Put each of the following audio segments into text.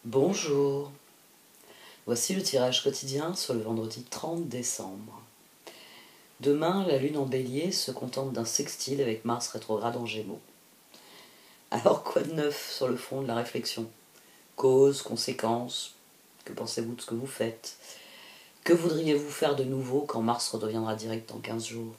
Bonjour, voici le tirage quotidien sur le vendredi 30 décembre. Demain, la lune en bélier se contente d'un sextile avec Mars rétrograde en gémeaux. Alors quoi de neuf sur le fond de la réflexion? Causes, conséquences, que pensez-vous de ce que vous faites? Que voudriez-vous faire de nouveau quand Mars redeviendra direct dans 15 jours?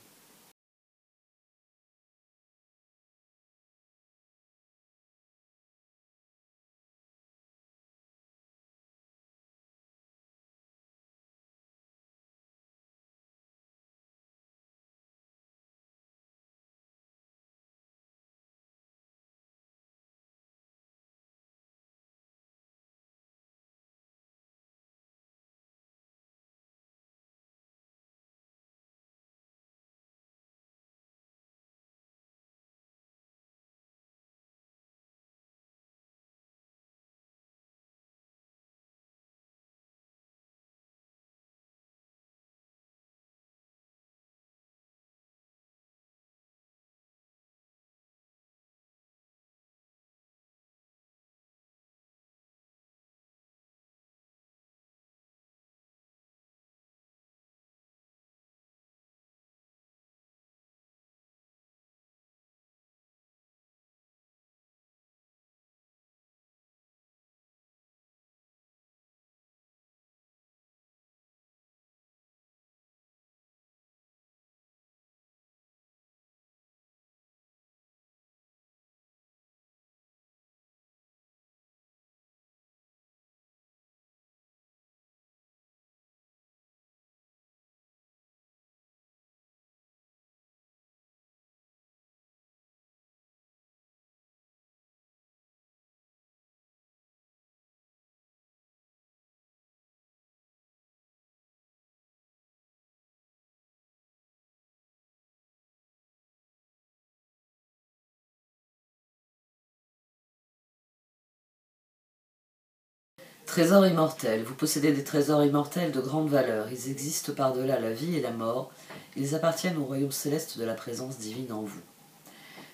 Trésor immortel. Vous possédez des trésors immortels de grande valeur. Ils existent par-delà la vie et la mort. Ils appartiennent au royaume céleste de la présence divine en vous.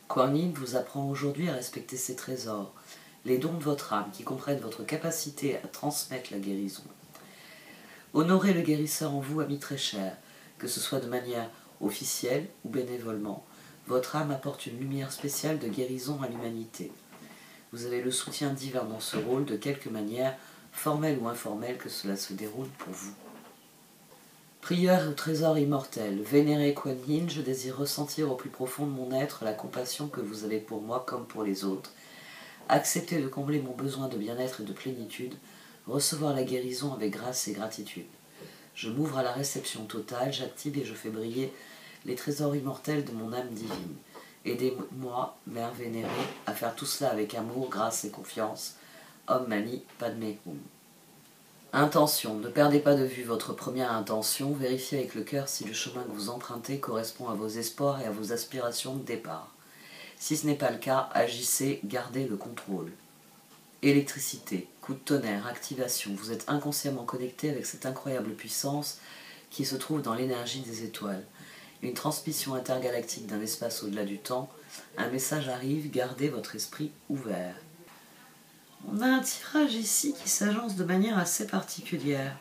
Kuan Yin vous apprend aujourd'hui à respecter ces trésors, les dons de votre âme qui comprennent votre capacité à transmettre la guérison. Honorez le guérisseur en vous, ami très cher, que ce soit de manière officielle ou bénévolement. Votre âme apporte une lumière spéciale de guérison à l'humanité. Vous avez le soutien divin dans ce rôle de quelque manière, formelle ou informelle, que cela se déroule pour vous. Prière au trésor immortel. Vénéré Kuan Yin, je désire ressentir au plus profond de mon être la compassion que vous avez pour moi comme pour les autres. Accepter de combler mon besoin de bien-être et de plénitude. Recevoir la guérison avec grâce et gratitude. Je m'ouvre à la réception totale, j'active et je fais briller les trésors immortels de mon âme divine. Aidez-moi, Mère vénérée, à faire tout cela avec amour, grâce et confiance. Om Mani Padme Hum. Intention. Ne perdez pas de vue votre première intention. Vérifiez avec le cœur si le chemin que vous empruntez correspond à vos espoirs et à vos aspirations de départ. Si ce n'est pas le cas, agissez, gardez le contrôle. Électricité, coup de tonnerre, activation. Vous êtes inconsciemment connecté avec cette incroyable puissance qui se trouve dans l'énergie des étoiles. Une transmission intergalactique d'un espace au-delà du temps. Un message arrive, gardez votre esprit ouvert. On a un tirage ici qui s'agence de manière assez particulière.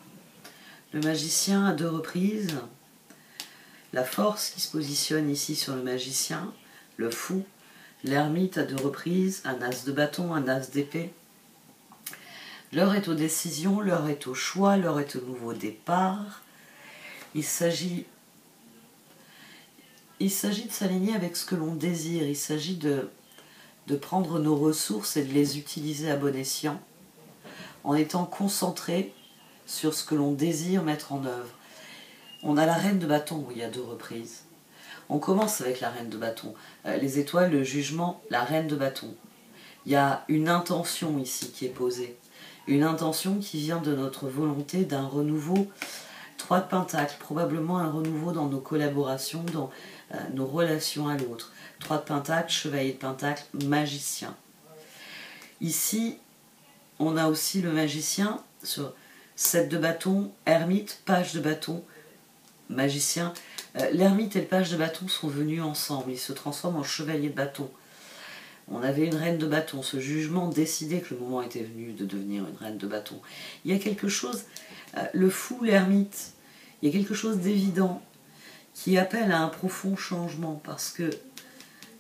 Le magicien à 2 reprises, la force qui se positionne ici sur le magicien, le fou, l'ermite à 2 reprises, un as de bâton, un as d'épée. L'heure est aux décisions, l'heure est au choix, l'heure est au nouveau départ. Il s'agit de s'aligner avec ce que l'on désire, il s'agit de prendre nos ressources et de les utiliser à bon escient, en étant concentré sur ce que l'on désire mettre en œuvre. On a la reine de bâton, il y a 2 reprises. On commence avec la reine de bâton. Les étoiles, le jugement, la reine de bâton. Il y a une intention ici qui est posée. Une intention qui vient de notre volonté d'un renouveau. 3 de pentacles, probablement un renouveau dans nos collaborations, dans nos relations à l'autre. 3 de pentacles, chevalier de pentacles, magicien. Ici, on a aussi le magicien sur 7 de bâton, ermite, page de bâton, magicien. L'ermite et le page de bâton sont venus ensemble, ils se transforment en chevalier de bâton. On avait une reine de bâton. Ce jugement décidait que le moment était venu de devenir une reine de bâton. Il y a quelque chose, le fou, l'ermite, il y a quelque chose d'évident qui appelle à un profond changement, parce que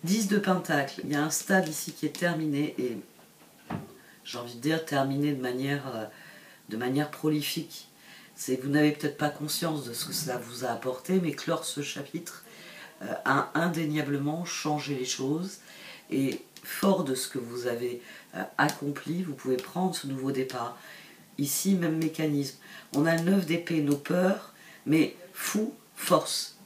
10 de pentacle, il y a un stade ici qui est terminé, et j'ai envie de dire terminé de manière prolifique. Vous n'avez peut-être pas conscience de ce que cela vous a apporté, mais clore ce chapitre a indéniablement changé les choses, et fort de ce que vous avez accompli, vous pouvez prendre ce nouveau départ. Ici, même mécanisme. On a le 9 d'épée, nos peurs, mais fou, force.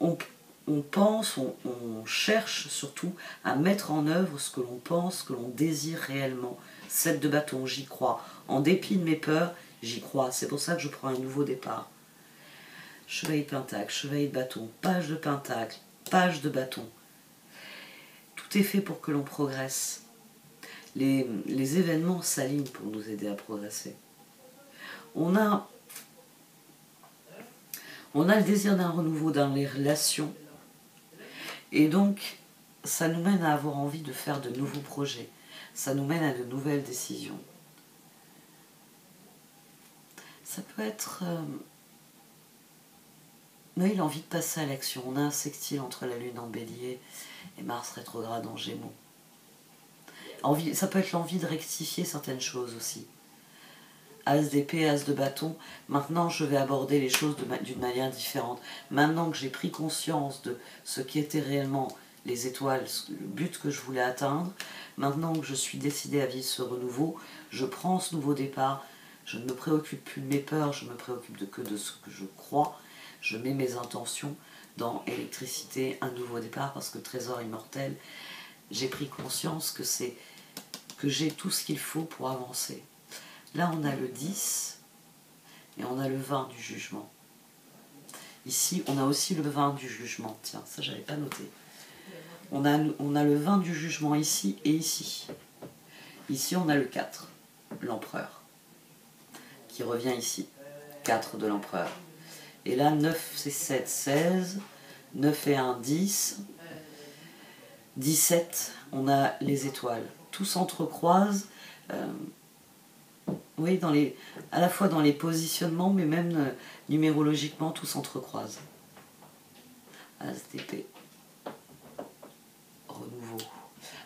On pense, on cherche surtout à mettre en œuvre ce que l'on pense, ce que l'on désire réellement. 7 de bâton, j'y crois. En dépit de mes peurs, j'y crois. C'est pour ça que je prends un nouveau départ. Chevalier de pentacle, chevalier de bâton, page de pentacle, page de bâton. Tout est fait pour que l'on progresse. Les événements s'alignent pour nous aider à progresser. On a le désir d'un renouveau dans les relations, et donc ça nous mène à avoir envie de faire de nouveaux projets, ça nous mène à de nouvelles décisions. Ça peut être oui, l'envie de passer à l'action. On a un sextile entre la Lune en Bélier et Mars rétrograde en Gémeaux. Ça peut être l'envie de rectifier certaines choses aussi. As d'épée, as de bâton, maintenant je vais aborder les choses d'une manière différente. Maintenant que j'ai pris conscience de ce qui était réellement les étoiles, le but que je voulais atteindre, maintenant que je suis décidée à vivre ce renouveau, je prends ce nouveau départ, je ne me préoccupe plus de mes peurs, je me préoccupe que de ce que je crois, je mets mes intentions dans électricité, un nouveau départ, parce que trésor immortel, j'ai pris conscience que j'ai tout ce qu'il faut pour avancer. Là, on a le 10 et on a le 20 du jugement. Ici, on a aussi le 20 du jugement. Tiens, ça, j'avais pas noté. On a le 20 du jugement ici et ici. Ici, on a le 4, l'empereur, qui revient ici. 4 de l'empereur. Et là, 9 c'est 7, 16. 9 et 1, 10. 17, on a les étoiles. Tout s'entrecroise. Oui, à la fois dans les positionnements, mais même numérologiquement, tout s'entrecroise. As d'épée. Renouveau.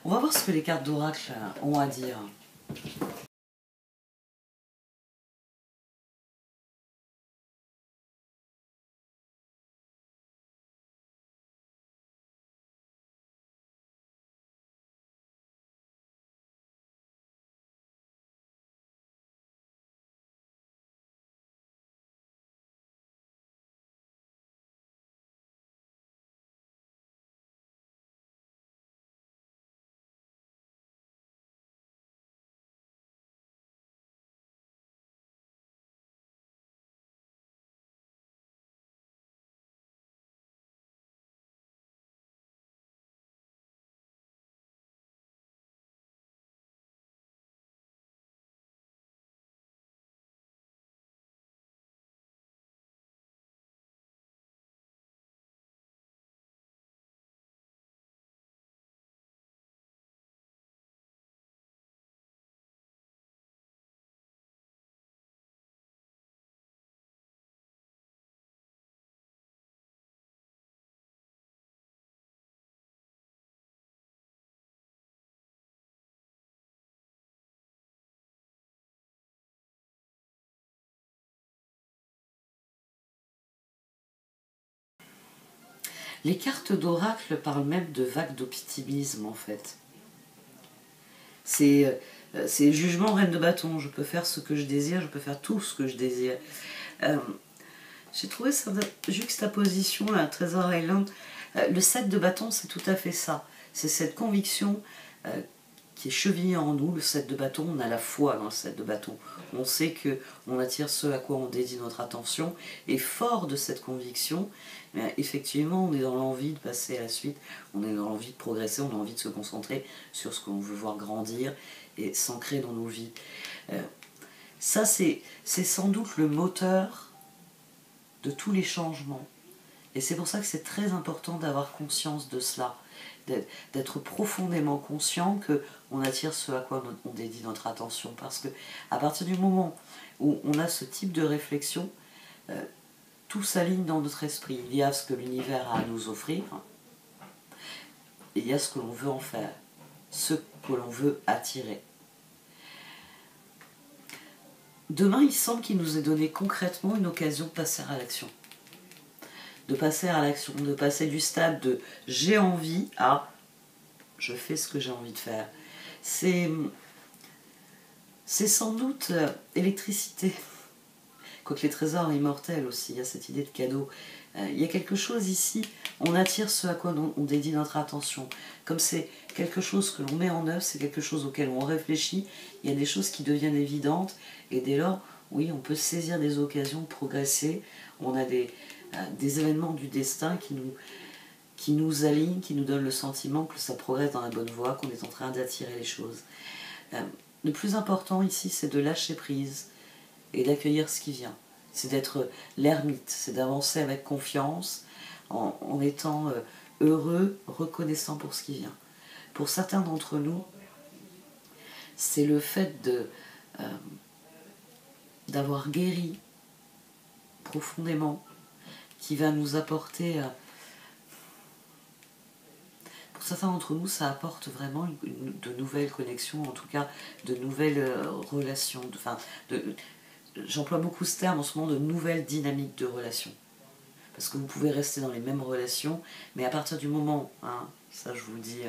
On va voir ce que les cartes d'oracle ont à dire. Les cartes d'oracle parlent même de vagues d'optimisme, en fait. C'est jugement, reine de bâton. Je peux faire ce que je désire, je peux faire tout ce que je désire. J'ai trouvé cette juxtaposition, là, Treasure Island. Le 7 de bâton, c'est tout à fait ça. C'est cette conviction qui est chevillée en nous. Le 7 de bâton, on a la foi dans le 7 de bâton. On sait qu'on attire ce à quoi on dédie notre attention. Et fort de cette conviction, effectivement, on est dans l'envie de passer à la suite. On est dans l'envie de progresser, on a envie de se concentrer sur ce qu'on veut voir grandir et s'ancrer dans nos vies. Ça, c'est sans doute le moteur de tous les changements. Et c'est pour ça que c'est très important d'avoir conscience de cela, d'être profondément conscient qu'on attire ce à quoi on dédie notre attention. Parce que à partir du moment où on a ce type de réflexion, tout s'aligne dans notre esprit. Il y a ce que l'univers a à nous offrir, et il y a ce que l'on veut en faire, ce que l'on veut attirer. Demain, il semble qu'il nous est donné concrètement une occasion de passer à l'action. De passer à l'action, de passer du stade de « j'ai envie » à « je fais ce que j'ai envie de faire ». C'est sans doute électricité. Quoique les trésors immortels aussi, il y a cette idée de cadeau. Il y a quelque chose ici, on attire ce à quoi on dédie notre attention. Comme c'est quelque chose que l'on met en œuvre, c'est quelque chose auquel on réfléchit, il y a des choses qui deviennent évidentes, et dès lors, oui, on peut saisir des occasions de progresser. On a des événements du destin qui nous alignent, qui nous donnent le sentiment que ça progresse dans la bonne voie, qu'on est en train d'attirer les choses. Le plus important ici, c'est de lâcher prise et d'accueillir ce qui vient. C'est d'être l'ermite, c'est d'avancer avec confiance, en étant heureux, reconnaissant pour ce qui vient. Pour certains d'entre nous, c'est le fait d'avoir guéri profondément qui va nous apporter... Pour certains d'entre nous, ça apporte vraiment de nouvelles connexions, en tout cas de nouvelles relations. J'emploie beaucoup ce terme en ce moment, de nouvelles dynamiques de relations. Parce que vous pouvez rester dans les mêmes relations, mais à partir du moment, ça je vous le dis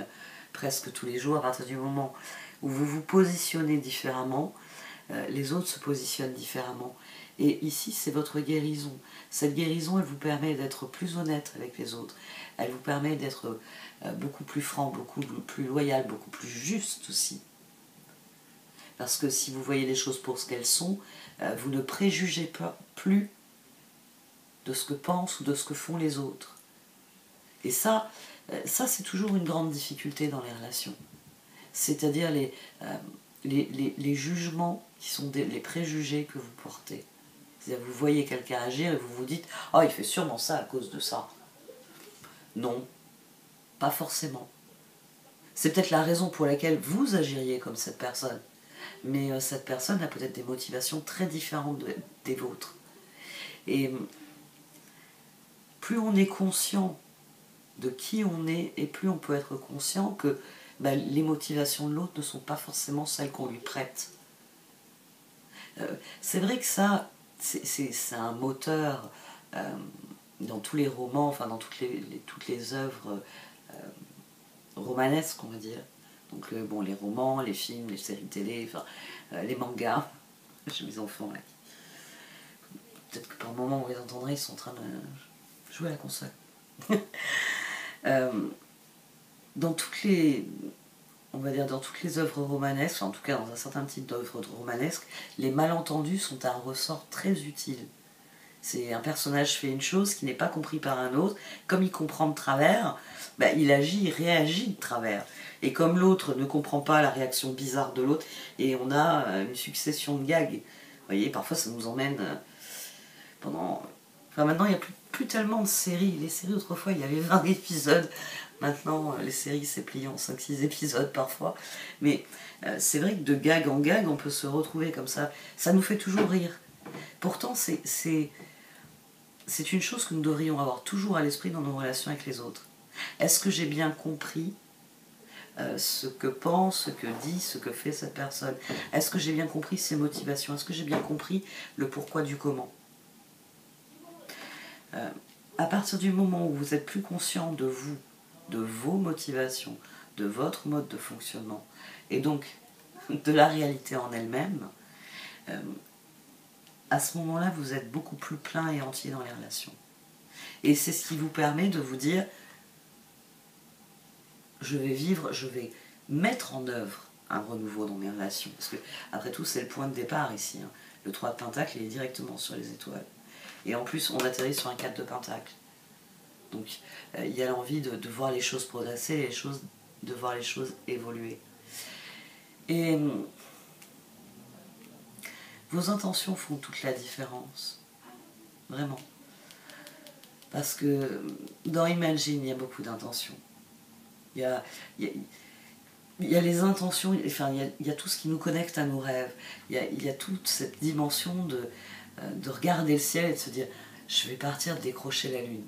presque tous les jours, à partir du moment où vous vous positionnez différemment, les autres se positionnent différemment. Et ici, c'est votre guérison. Cette guérison, elle vous permet d'être plus honnête avec les autres. Elle vous permet d'être beaucoup plus franc, beaucoup plus loyal, beaucoup plus juste aussi. Parce que si vous voyez les choses pour ce qu'elles sont, vous ne préjugez plus de ce que pensent ou de ce que font les autres. Et ça c'est toujours une grande difficulté dans les relations. C'est-à-dire les jugements qui sont les préjugés que vous portez. C'est-à-dire vous voyez quelqu'un agir et vous vous dites « Ah, il fait sûrement ça à cause de ça ». Non, pas forcément. C'est peut-être la raison pour laquelle vous agiriez comme cette personne. Mais cette personne a peut-être des motivations très différentes des vôtres. Et plus on est conscient de qui on est, et plus on peut être conscient que les motivations de l'autre ne sont pas forcément celles qu'on lui prête. C'est vrai que ça, c'est un moteur dans tous les romans, enfin dans toutes les œuvres romanesques, on va dire. Donc les romans, les films, les séries télé, les mangas. J'ai mes enfants là. Peut-être que par le moment où vous les entendrez, ils sont en train de jouer à la console. Dans toutes les œuvres romanesques, en tout cas dans un certain type d'œuvres romanesques, les malentendus sont un ressort très utile. C'est un personnage fait une chose qui n'est pas compris par un autre, comme il comprend de travers, il agit, il réagit de travers. Et comme l'autre ne comprend pas la réaction bizarre de l'autre, et on a une succession de gags. Vous voyez, parfois ça nous emmène pendant... Enfin maintenant il n'y a plus tellement de séries. Les séries autrefois il y avait 20 épisodes. Maintenant les séries c'est plié en 5-6 épisodes parfois. Mais c'est vrai que de gag en gag on peut se retrouver comme ça. Ça nous fait toujours rire. Pourtant c'est une chose que nous devrions avoir toujours à l'esprit dans nos relations avec les autres. Est-ce que j'ai bien compris ce que pense, ce que dit, ce que fait cette personne? Est-ce que j'ai bien compris ses motivations? Est-ce que j'ai bien compris le pourquoi du comment? À partir du moment où vous êtes plus conscient de vous, de vos motivations, de votre mode de fonctionnement, et donc de la réalité en elle-même, à ce moment-là, vous êtes beaucoup plus plein et entier dans les relations. Et c'est ce qui vous permet de vous dire je vais mettre en œuvre un renouveau dans mes relations. Parce que, après tout, c'est le point de départ ici. Le 3 de Pentacle, il est directement sur les étoiles. Et en plus, on atterrit sur un 4 de Pentacle. Donc, il y a l'envie de voir les choses progresser, de voir les choses évoluer. Et vos intentions font toute la différence. Vraiment. Parce que dans Imagine, il y a beaucoup d'intentions. Il y a les intentions, enfin, il y a tout ce qui nous connecte à nos rêves. Il y a toute cette dimension de regarder le ciel et de se dire « je vais partir décrocher la lune ».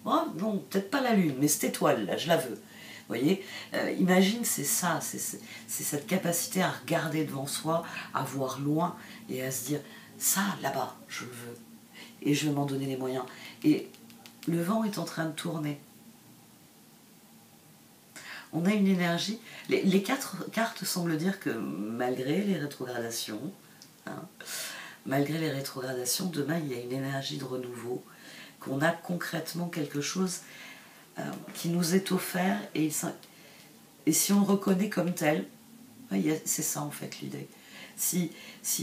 Oh, non, peut-être pas la lune, mais cette étoile là, je la veux. Vous voyez, Imagine, c'est ça, c'est cette capacité à regarder devant soi, à voir loin et à se dire ça, là-bas, je le veux. Et je vais m'en donner les moyens. Et le vent est en train de tourner. On a une énergie. Les 4 cartes semblent dire que malgré les rétrogradations, demain il y a une énergie de renouveau, qu'on a concrètement quelque chose qui nous est offert, et si on le reconnaît comme tel, c'est ça en fait l'idée. Si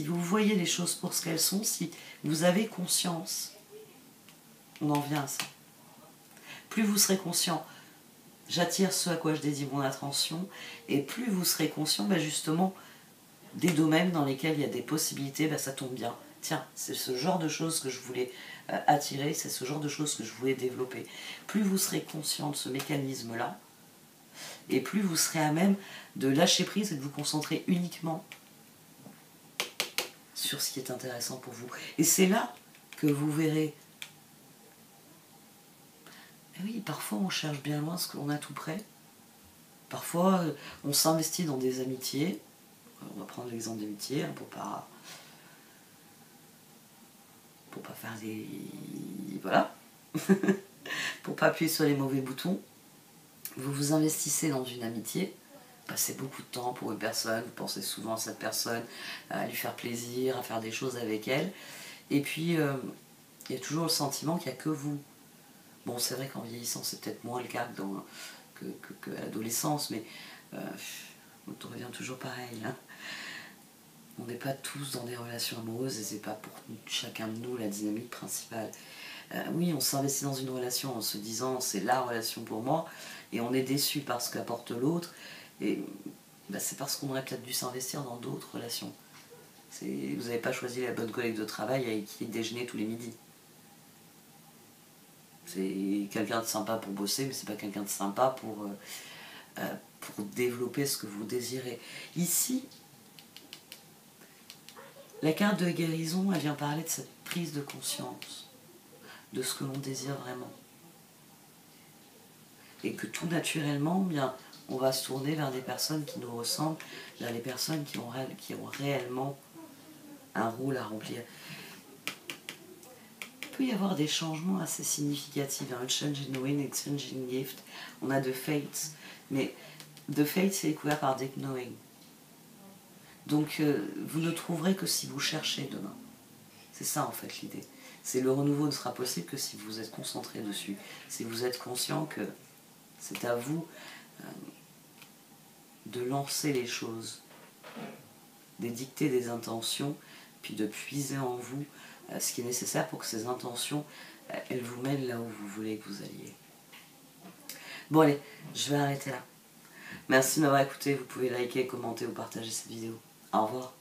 vous voyez les choses pour ce qu'elles sont, si vous avez conscience, on en vient à ça. Plus vous serez conscient, j'attire ce à quoi je dédie mon attention, et plus vous serez conscient justement des domaines dans lesquels il y a des possibilités, ça tombe bien. Tiens, c'est ce genre de choses que je voulais attirer, c'est ce genre de choses que je voulais développer. Plus vous serez conscient de ce mécanisme-là, et plus vous serez à même de lâcher prise et de vous concentrer uniquement sur ce qui est intéressant pour vous. Et c'est là que vous verrez. Et oui, parfois on cherche bien loin ce qu'on a tout près. Parfois on s'investit dans des amitiés. On va prendre l'exemple d'amitié pour pas faire des... Voilà. Pour pas appuyer sur les mauvais boutons. Vous vous investissez dans une amitié, passez beaucoup de temps pour une personne, vous pensez souvent à cette personne, à lui faire plaisir, à faire des choses avec elle. Et puis, il y a toujours le sentiment qu'il n'y a que vous. Bon, c'est vrai qu'en vieillissant, c'est peut-être moins le cas que à l'adolescence, mais on revient toujours pareil. Hein. On n'est pas tous dans des relations amoureuses et c'est pas pour chacun de nous la dynamique principale. Oui, on s'investit dans une relation en se disant c'est la relation pour moi, et on est déçu par ce qu'apporte l'autre, et c'est parce qu'on aurait peut-être dû s'investir dans d'autres relations. Vous n'avez pas choisi la bonne collègue de travail avec qui déjeuner tous les midis. C'est quelqu'un de sympa pour bosser, mais c'est pas quelqu'un de sympa pour développer ce que vous désirez. Ici, la carte de guérison, elle vient parler de cette prise de conscience de ce que l'on désire vraiment. Et que tout naturellement, on va se tourner vers des personnes qui nous ressemblent, vers les personnes qui ont réellement un rôle à remplir. Il peut y avoir des changements assez significatifs. Un changing wind, un changing gift. On a The Fates, mais The Fates c'est découvert par Deep Knowing. Donc vous ne trouverez que si vous cherchez demain. C'est ça en fait l'idée. C'est le renouveau ne sera possible que si vous êtes concentré dessus. Si vous êtes conscient que c'est à vous de lancer les choses, d'édicter des intentions, puis de puiser en vous ce qui est nécessaire pour que ces intentions, elles vous mènent là où vous voulez que vous alliez. Bon allez, je vais arrêter là. Merci de m'avoir écouté, vous pouvez liker, commenter ou partager cette vidéo. Au revoir.